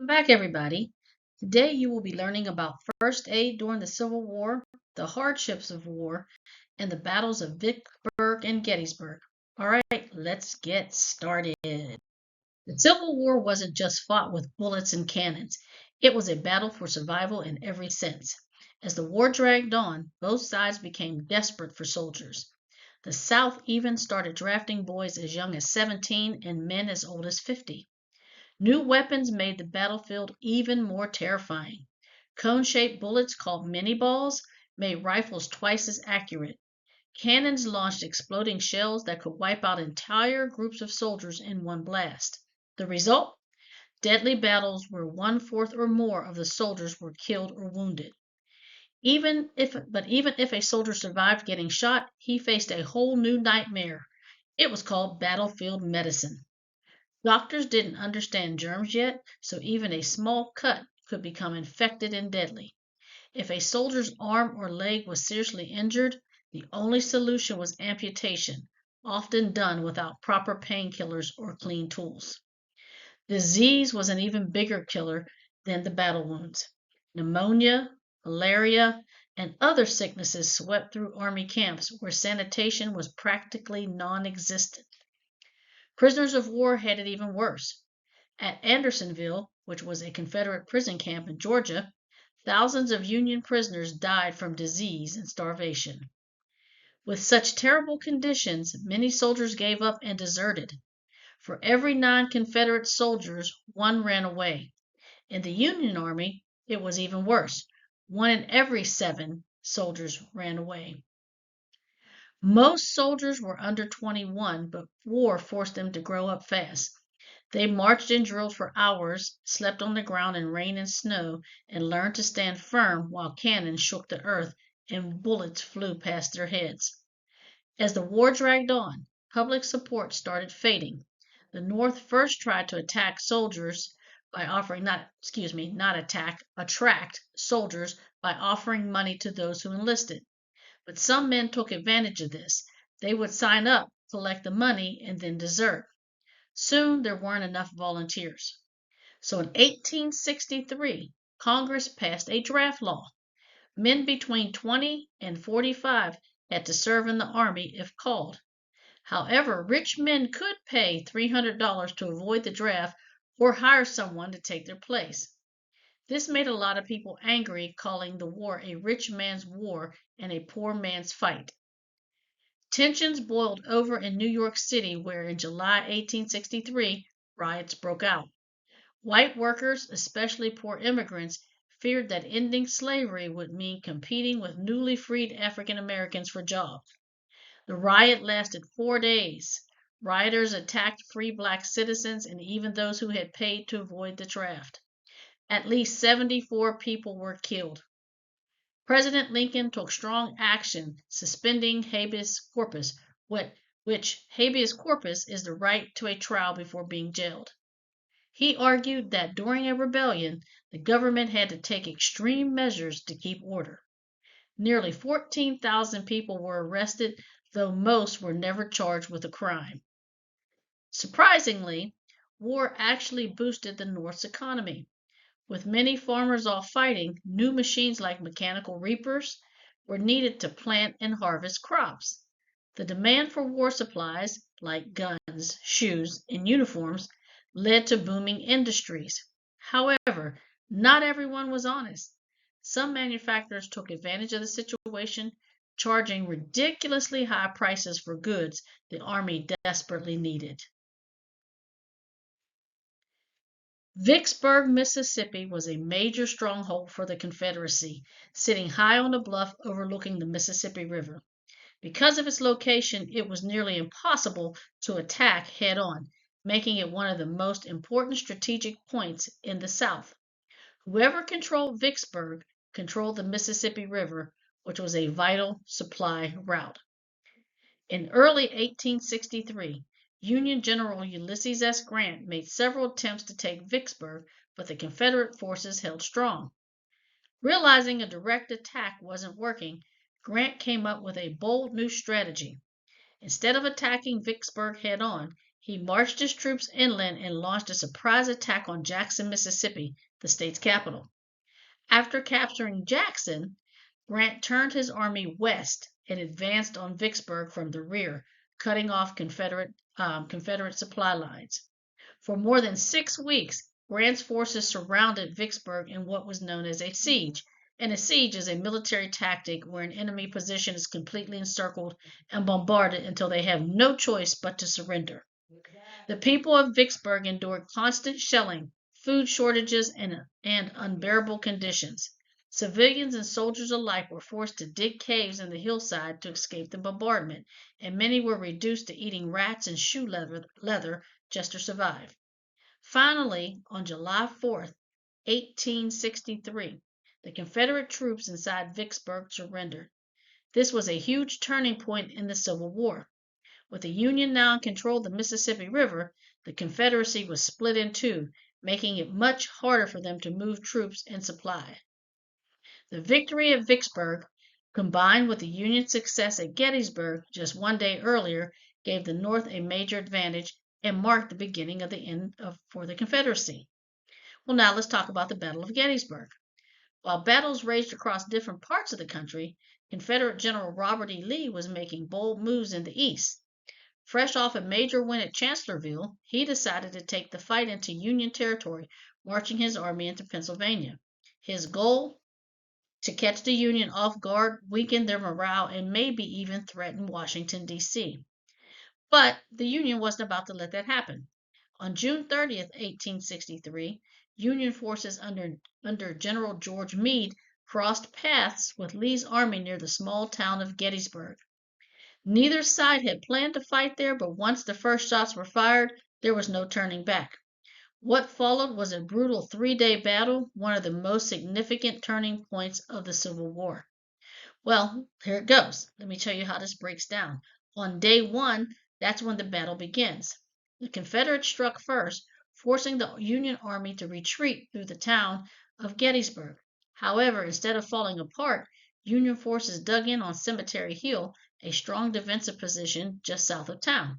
Back, everybody. Today you will be learning about first aid during the Civil War, the hardships of war, and the battles of Vicksburg and Gettysburg. All right, let's get started. The Civil War wasn't just fought with bullets and cannons. It was a battle for survival in every sense. As the war dragged on, both sides became desperate for soldiers. The South even started drafting boys as young as 17 and men as old as 50. New weapons made the battlefield even more terrifying. Cone-shaped bullets called mini balls made rifles twice as accurate. Cannons launched exploding shells that could wipe out entire groups of soldiers in one blast. The result? Deadly battles where one-fourth or more of the soldiers were killed or wounded. Even if a soldier survived getting shot, he faced a whole new nightmare. It was called battlefield medicine. Doctors didn't understand germs yet, so even a small cut could become infected and deadly. If a soldier's arm or leg was seriously injured, the only solution was amputation, often done without proper painkillers or clean tools. Disease was an even bigger killer than the battle wounds. Pneumonia, malaria, and other sicknesses swept through army camps where sanitation was practically non-existent. Prisoners of war had it even worse. At Andersonville, which was a Confederate prison camp in Georgia, thousands of Union prisoners died from disease and starvation. With such terrible conditions, many soldiers gave up and deserted. For every 9 Confederate soldiers, 1 ran away. In the Union Army, it was even worse. 1 in every 7 soldiers ran away. Most soldiers were under 21, but war forced them to grow up fast. They marched and drilled for hours, slept on the ground in rain and snow, and learned to stand firm while cannons shook the earth and bullets flew past their heads. As the war dragged on, public support started fading. The North first tried to attract soldiers by offering attract soldiers by offering money to those who enlisted. But some men took advantage of this. They would sign up, collect the money, and then desert. Soon there weren't enough volunteers. So in 1863, Congress passed a draft law. Men between 20 and 45 had to serve in the Army if called. However, rich men could pay $300 to avoid the draft or hire someone to take their place. This made a lot of people angry, calling the war a rich man's war and a poor man's fight. Tensions boiled over in New York City, where in July 1863, riots broke out. White workers, especially poor immigrants, feared that ending slavery would mean competing with newly freed African Americans for jobs. The riot lasted 4 days. Rioters attacked free black citizens and even those who had paid to avoid the draft. At least 74 people were killed. President Lincoln took strong action, suspending habeas corpus, which habeas corpus is the right to a trial before being jailed. He argued that during a rebellion, the government had to take extreme measures to keep order. Nearly 14,000 people were arrested, though most were never charged with a crime. Surprisingly, war actually boosted the North's economy. With many farmers off fighting, new machines like mechanical reapers were needed to plant and harvest crops. The demand for war supplies, like guns, shoes, and uniforms, led to booming industries. However, not everyone was honest. Some manufacturers took advantage of the situation, charging ridiculously high prices for goods the Army desperately needed. Vicksburg, Mississippi was a major stronghold for the Confederacy, sitting high on a bluff overlooking the Mississippi River. Because of its location, it was nearly impossible to attack head-on, making it one of the most important strategic points in the South. Whoever controlled Vicksburg controlled the Mississippi River, which was a vital supply route. In early 1863, Union General Ulysses S. Grant made several attempts to take Vicksburg, but the Confederate forces held strong. Realizing a direct attack wasn't working, Grant came up with a bold new strategy. Instead of attacking Vicksburg head-on, He marched his troops inland and launched a surprise attack on Jackson, Mississippi, the state's capital. After capturing Jackson, Grant turned his army west and advanced on Vicksburg from the rear, cutting off Confederate supply lines. For more than 6 weeks, Grant's forces surrounded Vicksburg in what was known as a siege. And a siege is a military tactic where an enemy position is completely encircled and bombarded until they have no choice but to surrender. The people of Vicksburg endured constant shelling, food shortages, and unbearable conditions. Civilians and soldiers alike were forced to dig caves in the hillside to escape the bombardment, and many were reduced to eating rats and shoe leather just to survive. Finally, on July 4th, 1863, the Confederate troops inside Vicksburg surrendered. This was a huge turning point in the Civil War. With the Union now in control of the Mississippi River, the Confederacy was split in two, making it much harder for them to move troops and supply. The victory at Vicksburg, combined with the Union success at Gettysburg just one day earlier, gave the North a major advantage and marked the beginning of the end for the Confederacy. Well, now let's talk about the Battle of Gettysburg. While battles raged across different parts of the country, Confederate General Robert E. Lee was making bold moves in the East. Fresh off a major win at Chancellorsville, he decided to take the fight into Union territory, marching his army into Pennsylvania. His goal? To catch the Union off guard, weaken their morale, and maybe even threaten Washington, D.C. But the Union wasn't about to let that happen. On June 30th, 1863, Union forces under General George Meade crossed paths with Lee's army near the small town of Gettysburg. Neither side had planned to fight there, but once the first shots were fired, there was no turning back. What followed was a brutal 3-day battle, one of the most significant turning points of the Civil War. Well, here it goes. Let me tell you how this breaks down. On day one, that's when the battle begins. The Confederates struck first, forcing the Union Army to retreat through the town of Gettysburg. However, instead of falling apart, Union forces dug in on Cemetery Hill, a strong defensive position just south of town.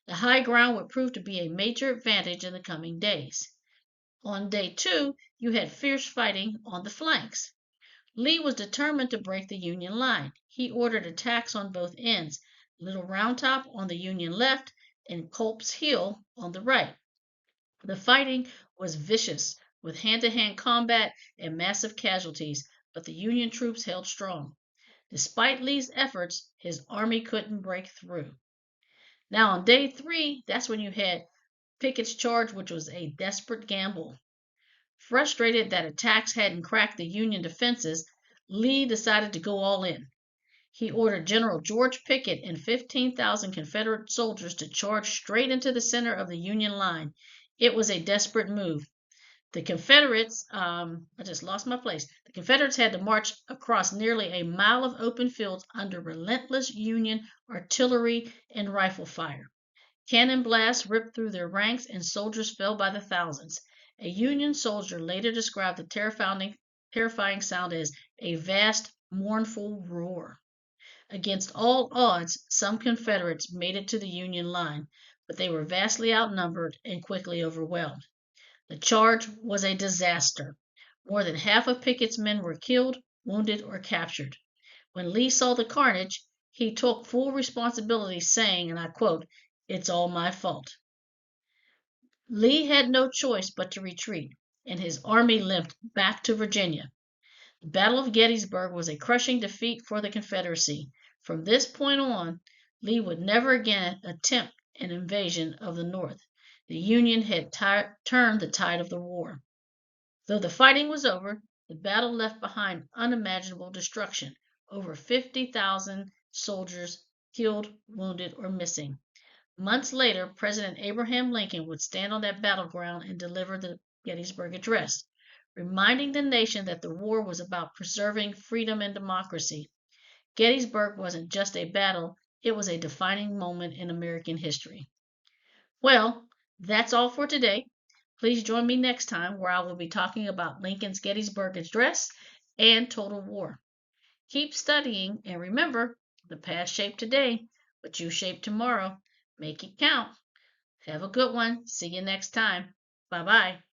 The high ground would prove to be a major advantage in the coming days. On day two, you had fierce fighting on the flanks. Lee was determined to break the Union line. He ordered attacks on both ends, Little Round Top on the Union left and Culp's Hill on the right. The fighting was vicious, with hand-to-hand combat and massive casualties, but the Union troops held strong. Despite Lee's efforts, his army couldn't break through. Now on day three, that's when you had Pickett's charge, which was a desperate gamble. Frustrated that attacks hadn't cracked the Union defenses, Lee decided to go all in. He ordered General George Pickett and 15,000 Confederate soldiers to charge straight into the center of the Union line. It was a desperate move. The Confederates, I just lost my place. The Confederates had to march across nearly a mile of open fields under relentless Union artillery and rifle fire. Cannon blasts ripped through their ranks and soldiers fell by the thousands. A Union soldier later described the terrifying sound as a vast, mournful roar. Against all odds, some Confederates made it to the Union line, but they were vastly outnumbered and quickly overwhelmed. The charge was a disaster. More than half of Pickett's men were killed, wounded, or captured. When Lee saw the carnage, he took full responsibility, saying, and I quote, "It's all my fault." Lee had no choice but to retreat, and his army limped back to Virginia. The Battle of Gettysburg was a crushing defeat for the Confederacy. From this point on, Lee would never again attempt an invasion of the North. The Union had turned the tide of the war. Though the fighting was over, the battle left behind unimaginable destruction. Over 50,000 soldiers killed, wounded, or missing. Months later, President Abraham Lincoln would stand on that battleground and deliver the Gettysburg Address, reminding the nation that the war was about preserving freedom and democracy. Gettysburg wasn't just a battle, it was a defining moment in American history. Well, that's all for today. Please join me next time where I will be talking about Lincoln's Gettysburg Address and Total War. Keep studying and remember, the past shaped today, but you shape tomorrow. Make it count. Have a good one. See you next time. Bye bye.